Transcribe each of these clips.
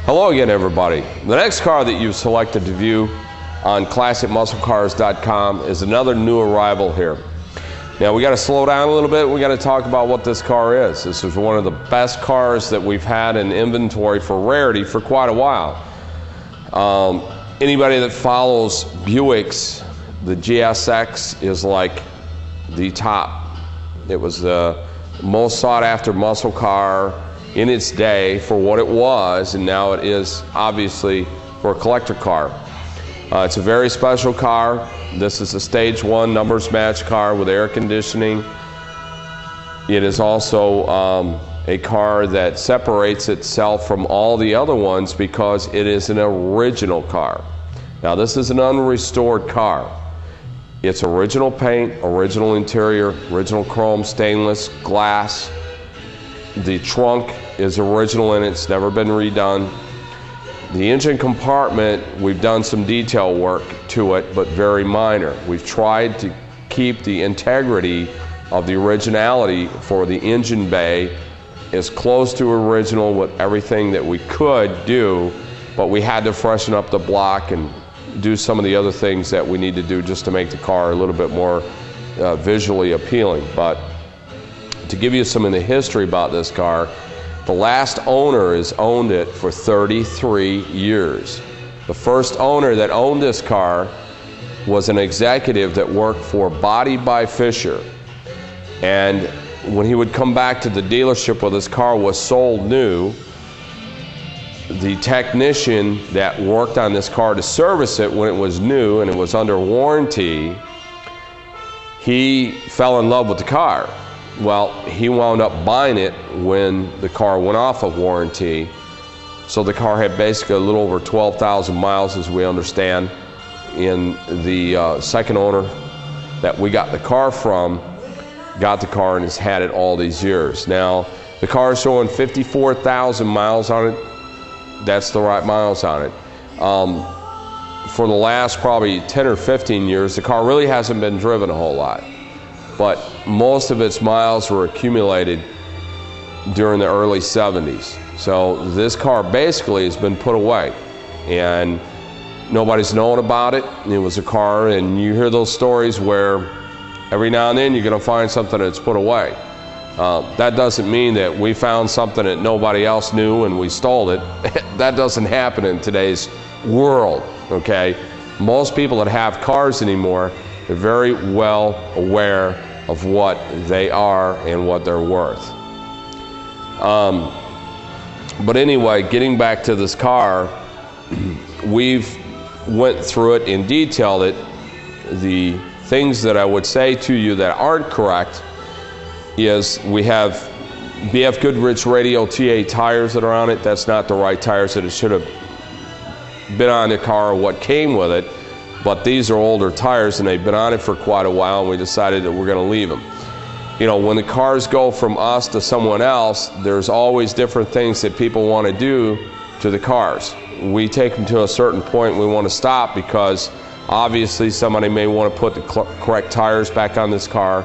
Hello again, everybody. The next car that you've selected to view on ClassicMuscleCars.com is another new arrival here. Now we got to slow down a little bit. We got to talk about what this car is. This is one of the best cars that we've had in inventory for rarity for quite a while. Anybody that follows Buicks, the GSX is like the top. It was the most sought after muscle car in its day for what it was, and now it is obviously for a collector car. It's a very special car. This is a stage 1 numbers match car with air conditioning. It is also a car that separates itself from all the other ones because it is an original car. Now this is an unrestored car. It's original paint, original interior, original chrome, stainless, glass. The trunk is original and it's never been redone. The engine compartment, we've done some detail work to it, but very minor. We've tried to keep the integrity of the originality for the engine bay as close to original with everything that we could do, but we had to freshen up the block and do some of the other things that we need to do just to make the car a little bit more visually appealing. But to give you some of the history about this car, the last owner has owned it for 33 years. The first owner that owned this car was an executive that worked for Body by Fisher. And when he would come back to the dealership where this car was sold new, the technician that worked on this car to service it when it was new and it was under warranty, he fell in love with the car. Well, he wound up buying it when the car went off of warranty. So the car had basically a little over 12,000 miles, as we understand. And the second owner that we got the car from got the car and has had it all these years. Now, the car is showing 54,000 miles on it. That's the right miles on it. For the last probably 10 or 15 years, the car really hasn't been driven a whole lot. But most of its miles were accumulated during the early 70s. So this car basically has been put away and nobody's known about it. It was a car, and you hear those stories where every now and then you're going to find something that's put away. That doesn't mean that we found something that nobody else knew and we stole it. That doesn't happen in today's world, okay? Most people that have cars anymore, they're very well aware of what they are and what they're worth. But anyway, getting back to this car, we've went through it and detailed it. The things that I would say to you that aren't correct is we have BF Goodrich Radial TA tires that are on it. That's not the right tires that it should have been on the car or what came with it. But these are older tires and they've been on it for quite a while, and we decided that we're going to leave them. You know, when the cars go from us to someone else, there's always different things that people want to do to the cars. We take them to a certain point, we want to stop because obviously somebody may want to put the correct tires back on this car.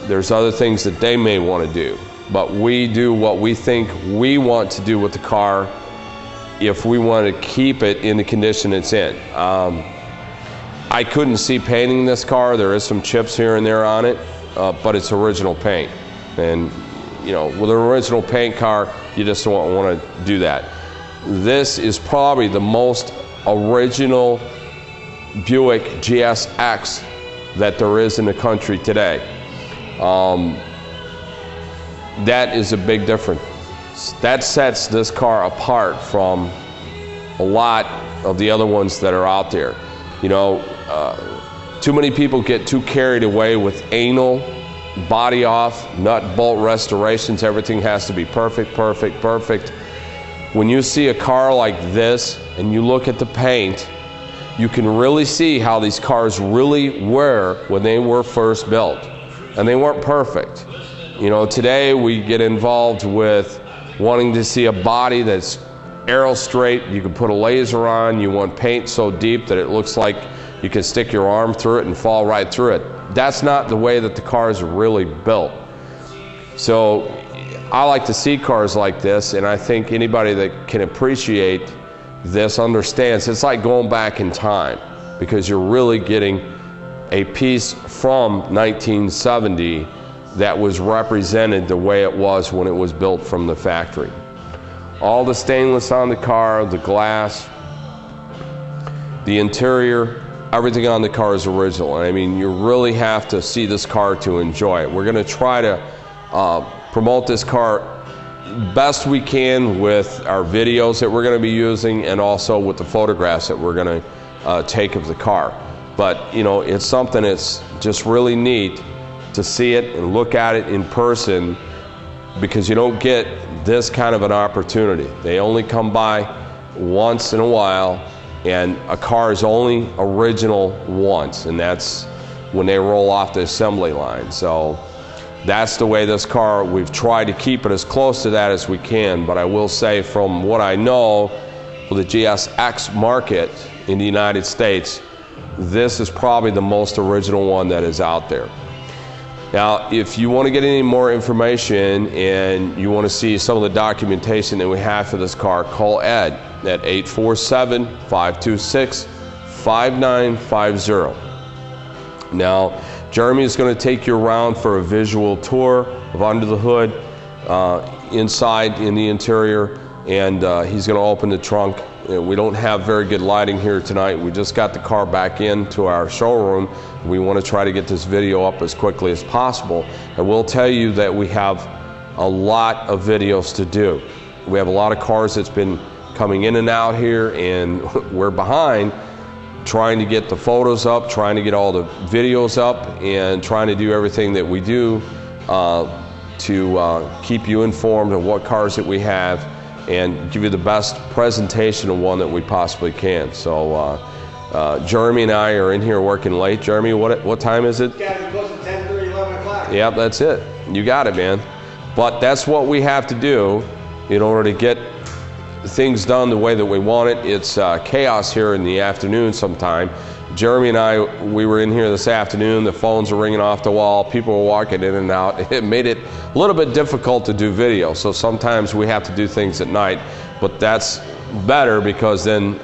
There's other things that they may want to do. But we do what we think we want to do with the car if we want to keep it in the condition it's in. I couldn't see painting this car. There is some chips here and there on it, but it's original paint. And you know, with an original paint car, you just don't want to do that. This is probably the most original Buick GSX that there is in the country today. That is a big difference. That sets this car apart from a lot of the other ones that are out there. You know, too many people get too carried away with anal, body off, nut bolt restorations. Everything has to be perfect, perfect, perfect. When you see a car like this and you look at the paint, you can really see how these cars really were when they were first built. And they weren't perfect. You know, today we get involved with wanting to see a body that's arrow straight. You can put a laser on. You want paint so deep that it looks like you can stick your arm through it and fall right through it. That's not the way that the cars are really built. So I like to see cars like this, and I think anybody that can appreciate this understands it's like going back in time, because you're really getting a piece from 1970 that was represented the way it was when it was built from the factory. All the stainless on the car, the glass, the interior, everything on the car is original. I mean, you really have to see this car to enjoy it. We're going to try to promote this car best we can with our videos that we're going to be using, and also with the photographs that we're going to take of the car. But you know, it's something that's just really neat to see it and look at it in person, because you don't get this kind of an opportunity. They only come by once in a while, and a car is only original once, and that's when they roll off the assembly line. So that's the way this car, we've tried to keep it as close to that as we can. But I will say, from what I know for the GSX market in the United States, this is probably the most original one that is out there. Now, if you want to get any more information and you want to see some of the documentation that we have for this car, call Ed at 847-526-5950. Now, Jeremy is going to take you around for a visual tour of under the hood, inside in the interior, and he's going to open the trunk. We don't have very good lighting here tonight. We just got the car back into our showroom. We want to try to get this video up as quickly as possible. And we'll tell you that we have a lot of videos to do. We have a lot of cars that's been coming in and out here, and we're behind trying to get the photos up, trying to get all the videos up, and trying to do everything that we do to keep you informed of what cars that we have and give you the best presentation of one that we possibly can. So Jeremy and I are in here working late. Jeremy, what time is it? It's got to be close to 10:30, 11 o'clock. Yep, that's it. You got it, man. But that's what we have to do in order to get things done the way that we want it. It's chaos here in the afternoon sometime. Jeremy and I, we were in here this afternoon. The phones were ringing off the wall. People were walking in and out. It made it a little bit difficult to do video. So sometimes we have to do things at night. But that's better, because then,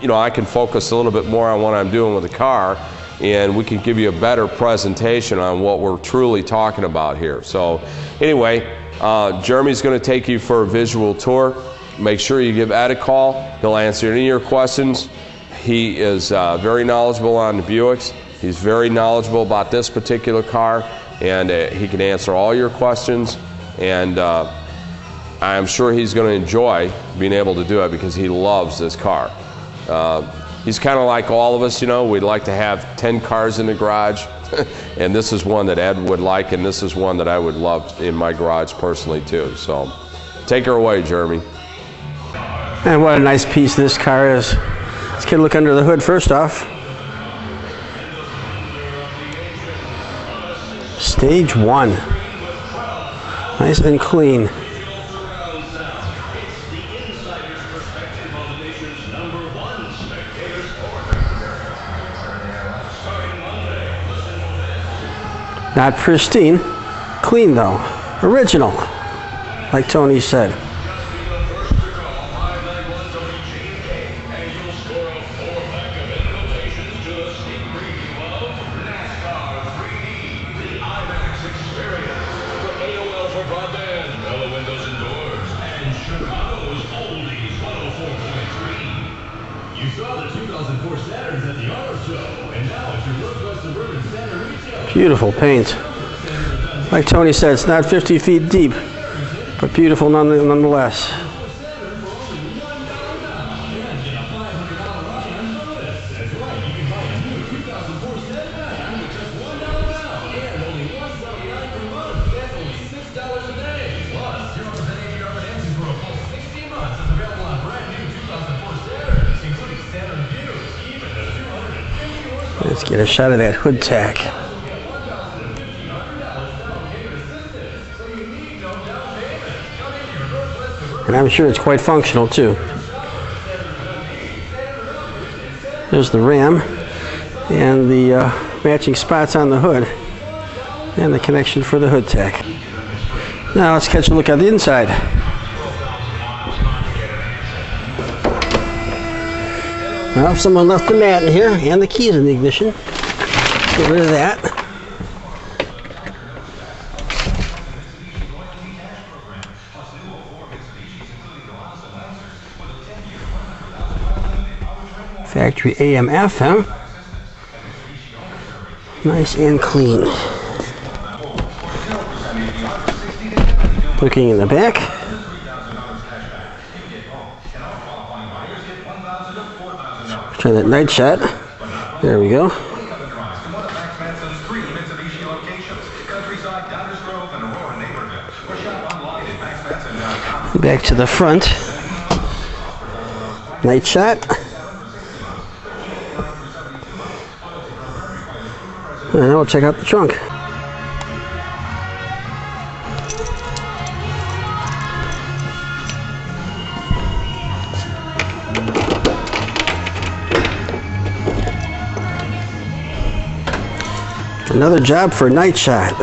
you know, I can focus a little bit more on what I'm doing with the car, and we can give you a better presentation on what we're truly talking about here. So anyway, Jeremy's going to take you for a visual tour. Make sure you give Ed a call. He'll answer any of your questions. He is very knowledgeable on the Buicks. He's very knowledgeable about this particular car, and he can answer all your questions. And I'm sure he's going to enjoy being able to do it, because he loves this car. He's kind of like all of us, you know. We'd like to have 10 cars in the garage, and this is one that Ed would like, and this is one that I would love in my garage personally too. So take her away, Jeremy. And what a nice piece this car is. Let's get a look under the hood first off. Stage 1. Nice and clean. Not pristine, clean though. Original, like Tony said. Beautiful paint. Like Tony said, it's not 50 feet deep, but beautiful nonetheless. Let's get a shot of that hood tack. And I'm sure it's quite functional too. There's the ram and the matching spots on the hood and the connection for the hood tack. Now let's catch a look at the inside. Well, someone left the mat in here and the keys in the ignition. Get rid of that. Factory AM FM. Nice and clean. Looking in the back. Try that night shot. There we go. Back to the front. Night shot. And now we'll check out the trunk. Another job for night shot.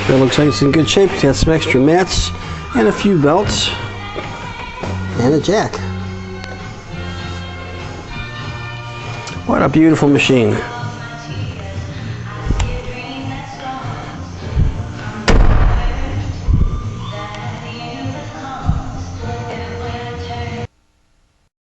It looks like it's in good shape. It's got some extra mats and a few belts and a jack. What a beautiful machine.